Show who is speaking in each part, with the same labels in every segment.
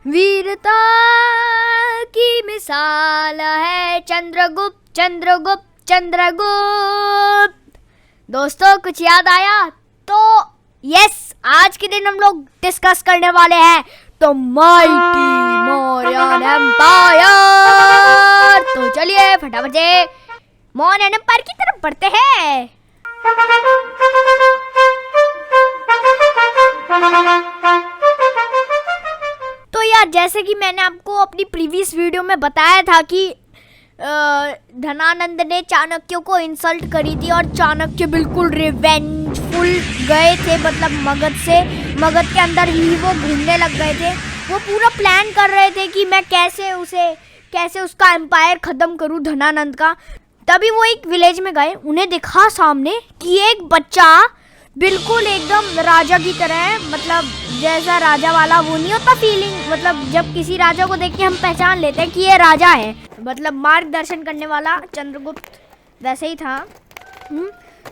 Speaker 1: वीरता की मिसाल है चंद्रगुप्त चंद्रगुप्त चंद्रगुप्त। दोस्तों कुछ याद आया? तो यस, आज के दिन हम लोग डिस्कस करने वाले हैं द माइटी मौर्यन एम्पायर। तो चलिए फटाफट से मौर्यन एम्पायर की तरफ बढ़ते हैं। तो यार, जैसे कि मैंने आपको अपनी प्रीवियस वीडियो में बताया था कि धनानंद ने चाणक्य को इंसल्ट करी थी और चाणक्य बिल्कुल रिवेंजफुल गए थे, मतलब मगध के अंदर ही वो घूमने लग गए थे। वो पूरा प्लान कर रहे थे कि मैं कैसे उसका एम्पायर ख़त्म करूं धनानंद का। तभी वो एक विलेज में गए, उन्हें दिखा सामने कि एक बच्चा बिल्कुल एकदम राजा की तरह है, मतलब जैसा राजा वाला वो नहीं होता फीलिंग, मतलब जब किसी राजा को देख के हम पहचान लेते हैं कि ये राजा है, मतलब मार्गदर्शन करने वाला चंद्रगुप्त वैसे ही था।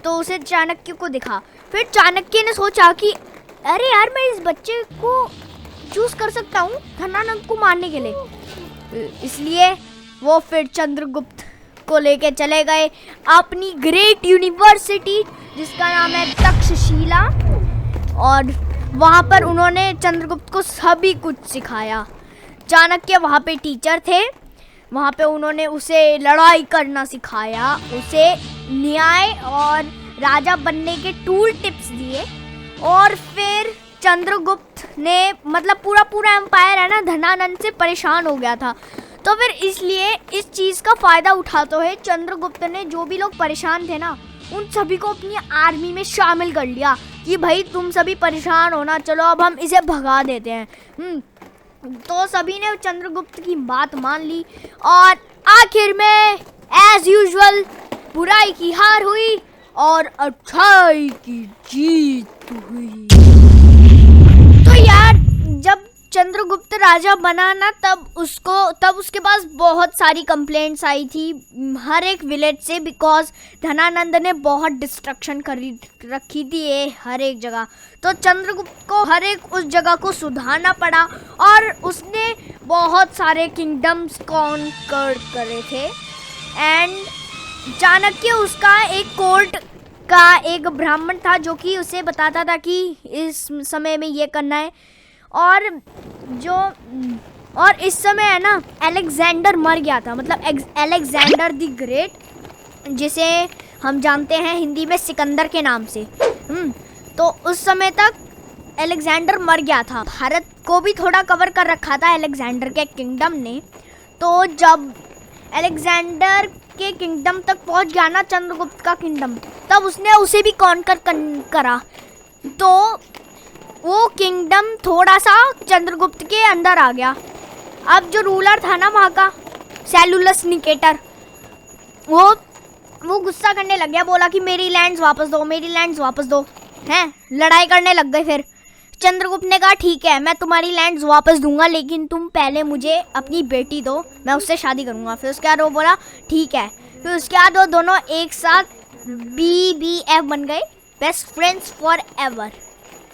Speaker 1: तो उसे चाणक्य को दिखा। फिर चाणक्य ने सोचा कि अरे यार, मैं इस बच्चे को चूज कर सकता हूँ धनानंद को मारने के लिए। इसलिए वो फिर चंद्रगुप्त को लेके चले गए अपनी ग्रेट यूनिवर्सिटी जिसका नाम है तक्षशिला, और वहाँ पर उन्होंने चंद्रगुप्त को सभी कुछ सिखाया। चाणक्य वहाँ पे टीचर थे, वहाँ पे उन्होंने उसे लड़ाई करना सिखाया, उसे न्याय और राजा बनने के टूल टिप्स दिए। और फिर चंद्रगुप्त ने, मतलब पूरा एम्पायर है ना, धनानंद से परेशान हो गया था। तो फिर इसलिए इस चीज़ का फ़ायदा उठाते हुए चंद्रगुप्त ने जो भी लोग परेशान थे ना, उन सभी को अपनी आर्मी में शामिल कर लिया कि भाई तुम सभी परेशान हो ना, चलो अब हम इसे भगा देते हैं। तो सभी ने चंद्रगुप्त की बात मान ली और आखिर में एज यूजुअल बुराई की हार हुई और अच्छाई की जीत हुई। तो यार, जब चंद्रगुप्त राजा बना ना, तब उसके पास बहुत सारी कंप्लेंट्स आई थी हर एक विलेज से, बिकॉज धनानंद ने बहुत डिस्ट्रक्शन कर रखी थी ये हर एक जगह। तो चंद्रगुप्त को हर एक उस जगह को सुधारना पड़ा और उसने बहुत सारे किंगडम्स कॉन्कर करे थे। एंड चाणक्य, उसका एक कोर्ट का एक ब्राह्मण था जो कि उसे बताता था कि इस समय में ये करना है। और इस समय है ना, अलेक्जेंडर मर गया था, मतलब अलेक्जेंडर द ग्रेट, जिसे हम जानते हैं हिंदी में सिकंदर के नाम से। तो उस समय तक अलेक्जेंडर मर गया था। भारत को भी थोड़ा कवर कर रखा था अलेक्जेंडर के किंगडम ने। तो जब अलेक्जेंडर के किंगडम तक पहुंच गया ना चंद्रगुप्त का किंगडम, तब उसने उसे भी कॉन्कर करा। तो वो किंगडम थोड़ा सा चंद्रगुप्त के अंदर आ गया। अब जो रूलर था ना वहाँ का, सेलुलस निकेटर, वो गुस्सा करने लग गया, बोला कि मेरी लैंड्स वापस दो, मेरी लैंड्स वापस दो। हैं, लड़ाई करने लग गए। फिर चंद्रगुप्त ने कहा ठीक है, मैं तुम्हारी लैंड्स वापस दूंगा, लेकिन तुम पहले मुझे अपनी बेटी दो, मैं उससे शादी करूँगा। फिर उसके बाद वो बोला ठीक है। फिर उसके बाद वो दोनों एक साथ BBF बन गए, बेस्ट फ्रेंड्स फॉर एवर।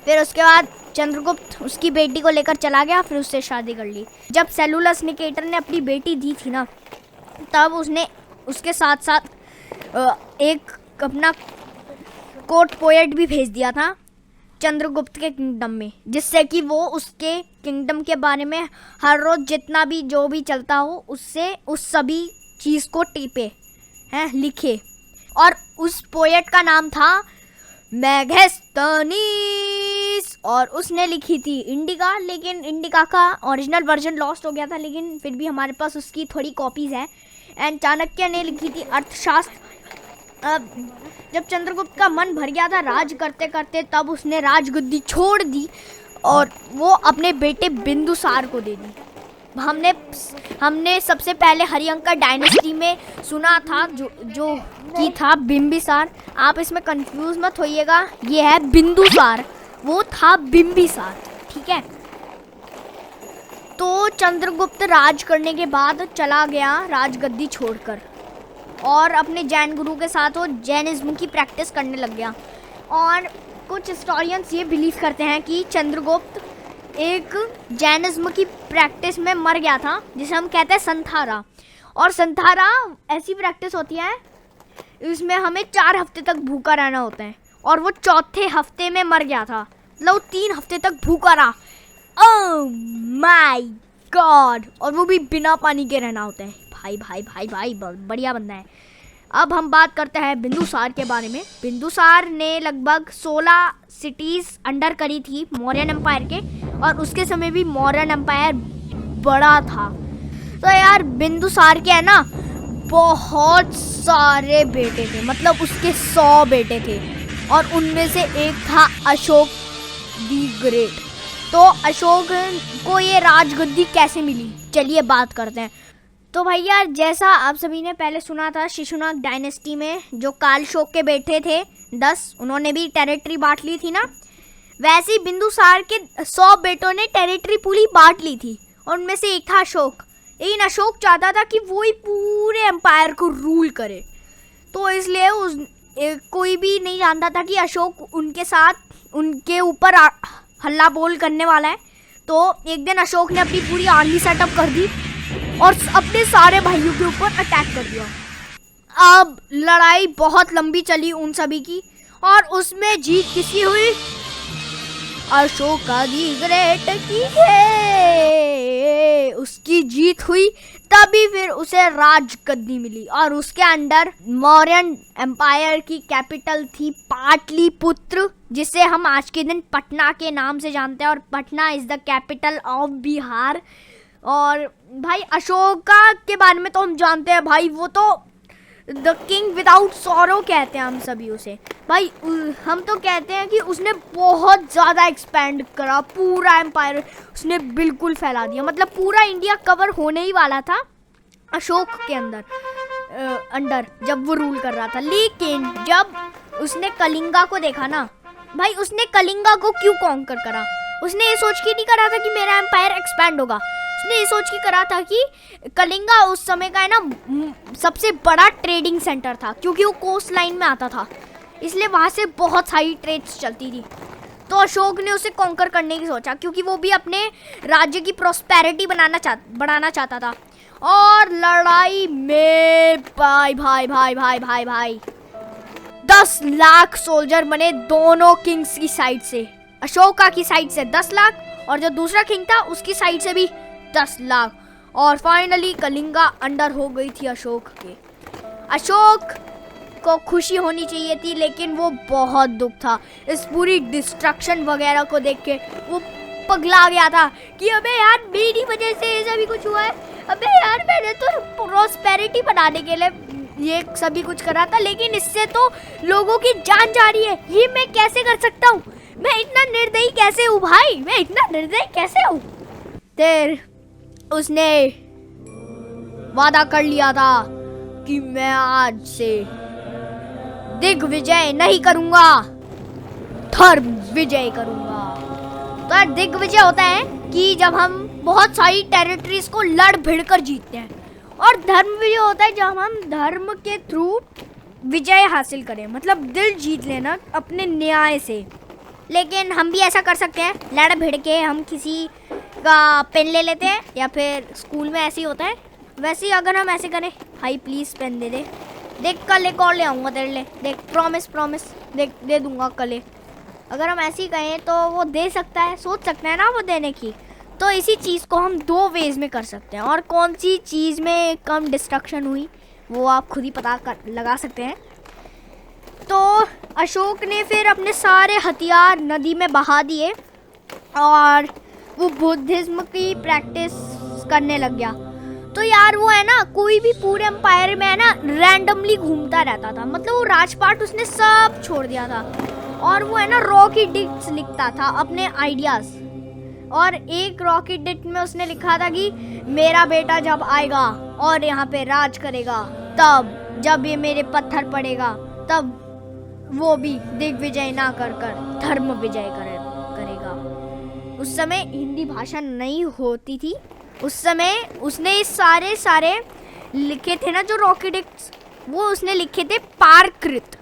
Speaker 1: फिर उसके बाद चंद्रगुप्त उसकी बेटी को लेकर चला गया, फिर उससे शादी कर ली। जब सेलुलस निकेटर ने अपनी बेटी दी थी ना, तब उसने उसके साथ साथ एक अपना कोर्ट पोएट भी भेज दिया था चंद्रगुप्त के किंगडम में, जिससे कि वो उसके किंगडम के बारे में हर रोज़ जितना भी जो भी चलता हो उससे उस सभी चीज़ को टिपे हैं, लिखे। और उस पोएट का नाम था मेगास्थनीस, और उसने लिखी थी इंडिका, लेकिन इंडिका का ओरिजिनल वर्जन लॉस्ट हो गया था, लेकिन फिर भी हमारे पास उसकी थोड़ी कॉपीज़ हैं। एंड चाणक्य ने लिखी थी अर्थशास्त्र। जब चंद्रगुप्त का मन भर गया था राज करते करते, तब उसने राजगद्दी छोड़ दी और वो अपने बेटे बिंदुसार को दे दी। हमने सबसे पहले हरियंका डायनेस्टी में सुना था जो की था बिंबिसार। आप इसमें कंफ्यूज मत होइएगा, ये है बिंदुसार, वो था बिंबिसार, ठीक है। तो चंद्रगुप्त राज करने के बाद चला गया राजगद्दी छोड़कर और अपने जैन गुरु के साथ वो जैनिज्म की प्रैक्टिस करने लग गया। और कुछ हिस्टोरियंस ये बिलीव करते हैं कि चंद्रगुप्त एक जैनिज्म की प्रैक्टिस में मर गया था, जिसे हम कहते हैं संथारा। और संथारा ऐसी प्रैक्टिस होती है, इसमें हमें 4 हफ्ते तक भूखा रहना होता है, और वो चौथे हफ्ते में मर गया था। मतलब 3 हफ्ते तक भूखा रहा। Oh my God! और वो भी बिना पानी के रहना होता है। भाई भाई भाई भाई बढ़िया बंदा है। अब हम बात करते हैं बिंदुसार के बारे में। बिंदुसार ने लगभग 16 सिटीज़ अंडर करी थी मौर्यन एम्पायर के, और उसके समय भी मौर्यन एम्पायर बड़ा था। तो यार बिंदुसार के है ना बहुत सारे बेटे थे, मतलब उसके 100 बेटे थे, और उनमें से एक था अशोक दी ग्रेट। तो अशोक को ये राजगद्दी कैसे मिली, चलिए बात करते हैं। तो भैया जैसा आप सभी ने पहले सुना था, शिशुनाग डायनेस्टी में जो कालशोक के बेटे थे 10, उन्होंने भी टेरिटरी बांट ली थी ना, वैसे ही बिंदुसार के 100 बेटों ने टेरिटरी पूरी बांट ली थी, और उनमें से एक था अशोक। लेकिन अशोक चाहता था कि वो ही पूरे एम्पायर को रूल करे, तो इसलिए कोई भी नहीं जानता था कि अशोक उनके साथ उनके ऊपर हल्ला बोल करने वाला है। तो एक दिन अशोक ने अपनी पूरी आर्मी सेटअप कर दी और अपने सारे भाइयों के ऊपर अटैक कर दिया। अब लड़ाई बहुत लंबी चली उन सभी की, और उसमें जीत किसकी हुई? अशोक दी ग्रेट की है, उसकी जीत हुई। तभी फिर उसे राजगद्दी मिली, और उसके अंडर मौर्यन एम्पायर की कैपिटल थी पाटलिपुत्र, जिसे हम आज के दिन पटना के नाम से जानते हैं, और Patna is the capital of Bihar. और भाई अशोका के बारे में तो हम जानते हैं भाई, वो तो द किंग विदाउट सॉरो कहते हैं हम सभी उसे। भाई हम तो कहते हैं कि उसने बहुत ज़्यादा एक्सपेंड करा, पूरा एम्पायर उसने बिल्कुल फैला दिया। मतलब पूरा इंडिया कवर होने ही वाला था अशोक के अंडर जब वो रूल कर रहा था। लेकिन जब उसने कलिंगा को देखा ना भाई, उसने कलिंगा को क्यों कॉन्कर करा? उसने ये सोच के नहीं करा था कि मेरा एम्पायर एक्सपैंड होगा, उसने ये सोच के करा था कि कलिंगा उस समय का है ना सबसे बड़ा ट्रेडिंग सेंटर था, क्योंकि वो कोस्ट लाइन में आता था, इसलिए वहाँ से बहुत सारी ट्रेड्स चलती थी। तो अशोक ने उसे कॉन्कर करने की सोचा, क्योंकि वो भी अपने राज्य की प्रॉस्पेरिटी बढ़ाना चाहता था। और लड़ाई में भाई भाई भाई भाई भाई भाई 10 लाख सोल्जर बने दोनों किंग्स की साइड से। अशोका की साइड से 10 लाख, और जो दूसरा किंग था उसकी साइड से भी 10 लाख। और फाइनली कलिंगा अंडर हो गई थी अशोक के। अशोक को खुशी होनी चाहिए थी, लेकिन वो बहुत दुख था इस पूरी डिस्ट्रक्शन वगैरह को देख के। वो पगला गया था कि अबे यार मेरी वजह से ये सभी कुछ हुआ है, अबे यार मैंने तो प्रॉस्पेरिटी बनाने के लिए ये सभी कुछ करा था, लेकिन इससे तो लोगों की जान जा रही है, ये मैं कैसे कर सकता हूँ? मैं इतना निर्दयी कैसे हूँ भाई, मैं इतना निर्दयी कैसे हूँ? फिर उसने वादा कर लिया था कि मैं आज से दिग्विजय नहीं करूंगा, धर्म विजय करूंगा। तो दिग्विजय होता है कि जब हम बहुत सारी टेरिटरीज को लड़ भिड़ कर जीतते हैं, और धर्म विजय होता है जब हम धर्म के थ्रू विजय हासिल करें, मतलब दिल जीत लेना अपने न्याय से। लेकिन हम भी ऐसा कर सकते हैं, लड़ भिड़ के हम किसी का पेन ले लेते हैं, या फिर स्कूल में ऐसे ही होता है, वैसे ही अगर हम ऐसे करें, भाई प्लीज़ पेन दे दे, देख कल एक और ले आऊँगा तेरे लिए, देख प्रॉमिस देख दे दूँगा कल। अगर हम ऐसे ही कहें तो वो दे सकता है, सोच सकते हैं ना वो देने की। तो इसी चीज़ को हम 2 वेज में कर सकते हैं, और कौन सी चीज़ में कम डिस्ट्रक्शन हुई वो आप खुद ही पता लगा सकते हैं। तो अशोक ने फिर अपने सारे हथियार नदी में बहा दिए, और वो बुद्धिज्म की प्रैक्टिस करने लग गया। तो यार वो है ना, कोई भी पूरे एम्पायर में है ना रैंडमली घूमता रहता था, मतलब वो राजपाट उसने सब छोड़ दिया था, और वो है ना रॉकी डिक्ट्स लिखता था अपने आइडियाज़। और एक रॉकी डिक्ट में उसने लिखा था कि मेरा बेटा जब आएगा और यहाँ पे राज करेगा, तब जब ये मेरे पत्थर पड़ेगा, तब वो भी दिग्विजय ना कर धर्म विजय करेगा। उस समय हिंदी भाषा नहीं होती थी, उस समय उसने ये सारे लिखे थे ना जो रॉकी डिक्ट्स, वो उसने लिखे थे प्राकृत।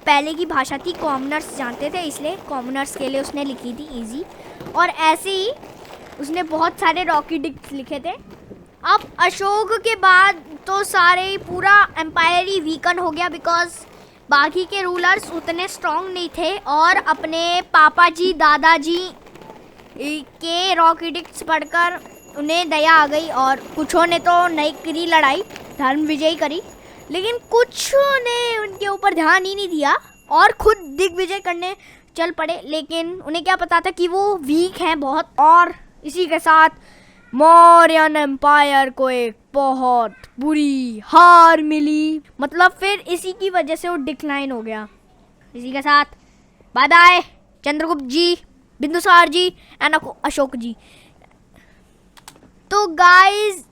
Speaker 1: पहले की भाषा थी, कॉमनर्स जानते थे, इसलिए कॉमनर्स के लिए उसने लिखी थी इजी। और ऐसे ही उसने बहुत सारे रॉकी डिक्ट्स लिखे थे। अब अशोक के बाद तो सारे ही पूरा एम्पायर ही वीकन हो गया, बिकॉज बाकी के रूलर्स उतने स्ट्रॉन्ग नहीं थे और अपने पापा जी दादाजी के रॉकी डिक्ट्स पढ़कर उन्हें दया आ गई और कुछों ने तो नहीं करी लड़ाई, धर्म विजय करी, लेकिन कुछों ने उनके ऊपर ध्यान ही नहीं दिया और खुद दिग्विजय करने चल पड़े। लेकिन उन्हें क्या पता था कि वो वीक हैं बहुत। और इसी के साथ मौर्यन एम्पायर को एक बहुत बुरी हार मिली, मतलब फिर इसी की वजह से वो डिक्लाइन हो गया। इसी के साथ bye bye Chandragupta ji, Bindusara ji and Ashoka ji. तो गाइस,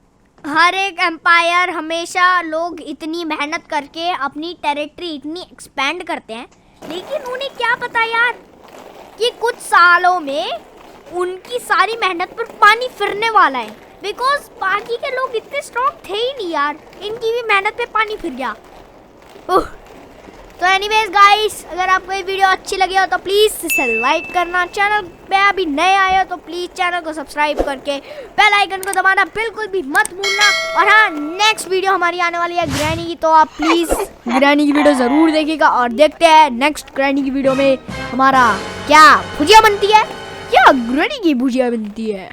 Speaker 1: हर एक एम्पायर हमेशा लोग इतनी मेहनत करके अपनी टेरिटरी इतनी एक्सपेंड करते हैं, लेकिन उन्हें क्या पता यार कि कुछ सालों में उनकी सारी मेहनत पर पानी फिरने वाला है, बिकॉज बाकी के लोग इतने स्ट्रॉन्ग थे ही नहीं यार, इनकी भी मेहनत पे पानी फिर गया। तो एनीवेज गाइस, अगर आपको ये वीडियो अच्छी लगी हो तो प्लीज़ इसे लाइक करना, चैनल पे अभी नए आए हो तो प्लीज़ चैनल को सब्सक्राइब करके बेल आइकन को दबाना बिल्कुल भी मत भूलना। और हाँ, नेक्स्ट वीडियो हमारी आने वाली है ग्रैनी की, तो आप प्लीज़ ग्रैनी की वीडियो ज़रूर देखिएगा। और देखते हैं नेक्स्ट ग्रैनी की वीडियो में हमारा क्या भुजिया बनती है, क्या ग्रैनी की भुजिया बनती है।